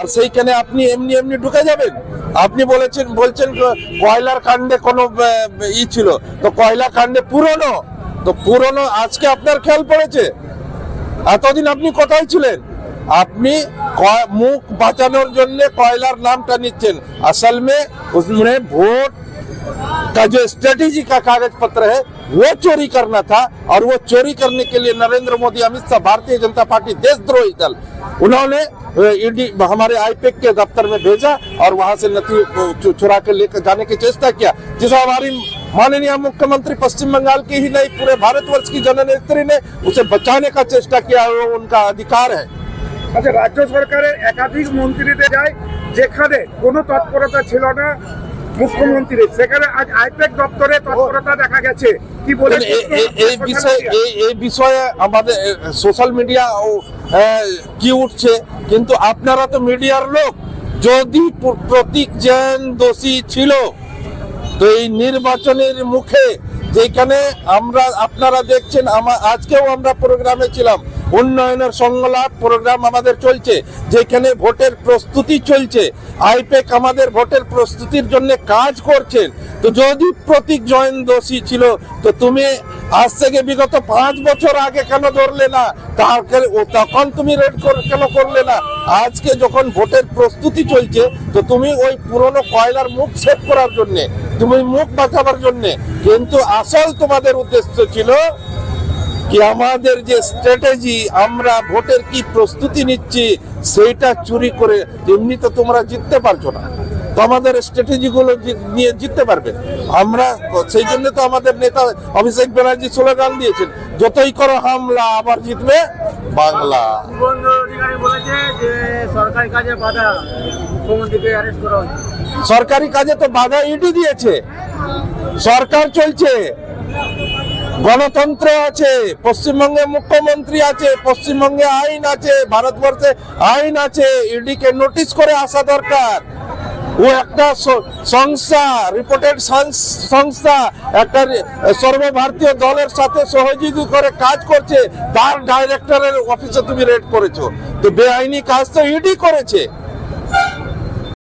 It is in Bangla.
আর সেইখানে আপনি এমনি এমনি ঢুকে যাবেন। আপনি বলছেন কয়লার কাণ্ডে কোনো ছিল, তো কয়লা কাণ্ডে পুরনো, তো পুরনো আজকে আপনার খেয়াল পড়েছে? এতদিন আপনি কোথায় ছিলেন? আপনি মুখ বাঁচানোর জন্য কয়লার नामটা নিচ্ছেন। असल में उसमें वोट का जो स्ट्रेटेजी का कागज पत्र है वो चोरी करना था, और वो चोरी करने के लिए नरेंद्र मोदी, अमित शाह, भारतीय जनता पार्टी, देशद्रोही दल, उन्होंने ईडी हमारे आईपैक के दफ्तर में भेजा और वहां से नथी चुरा के लेकर जाने की चेष्टा किया, जिसे हमारी माननीय मुख्यमंत्री पश्चिम बंगाल की ही नहीं पूरे भारतवर्ष की जननेत्री ने उसे बचाने का चेष्टा किया, वो उनका अधिकार है। আচ্ছা, রাজ্য সরকারের একাধিক মন্ত্রীদের যায় যেখানে কোনো তৎপরতা ছিল না মুখ্যমন্ত্রীর, সেখানে আজ আইপ্যাক দপ্তরে তৎপরতা দেখা গেছে। কি বলেন এই বিষয়ে আমাদের সোশ্যাল মিডিয়া কি উঠছে, কিন্তু আপনারা তো মিডিয়ার লোক। যদি প্রতীক জৈন দোষী ছিল, তো এই নির্বাচনের মুখে যেখানে আপনারা দেখছেন, আজকেও আমরা প্রোগ্রামে ছিলাম, উন্নয়নের সংলাপ প্রোগ্রাম আমাদের চলছে, যেখানে ভোটের প্রস্তুতি চলছে, আইপ্যাক আমাদের ভোটের প্রস্তুতির জন্য কাজ করছেন। তো যদি প্রতীক জৈন দোষী ছিল, তো তুমি আজ থেকে বিগত 5 বছর আগে কেন ধরলে না? তখন তুমি রেড কেন করলে না? আজকে যখন ভোটের প্রস্তুতি চলছে, তো তুমি ওই পুরনো কয়লার মুখ সেভ করার জন্য, তুমি মুখ বাঁচাবার জন্য, কিন্তু আসল তোমাদের উদ্দেশ্য ছিল কি আমাদের যে স্ট্র্যাটেজি, আমরা ভোটের কি প্রস্তুতি নিচ্ছি সেইটা চুরি করে। এমনি তো তোমরা জিততে পারছো না, তো আমাদের স্ট্র্যাটেজি গুলো নিয়ে জিততে পারবে। আমরা সেই জন্য তো আমাদের নেতা অভিষেক ব্যানার্জি স্লোগান দিয়েছেন, যতই করো হামলা আবার জিতবে বাংলা। সরকারি কাজে তো বাধা ইডি দিয়েছে, সরকার চলছে, গণতন্ত্র আছে, পশ্চিমবঙ্গে মুখ্যমন্ত্রী আছে, পশ্চিমবঙ্গে আইন আছে, ভারতবর্ষে আইন আছে। ইডিকে নোটিশ করে আসা দরকার। ও একটা সংস্থা, রিপোর্টেড সংস্থা, একটা সর্বভারতীয় দলের সাথে সহযোগী করে কাজ করছে, তার ডাইরেক্টরের অফিসে তুমি রেড করেছো, তো বেআইনি কাজ তো ইডি করেছে।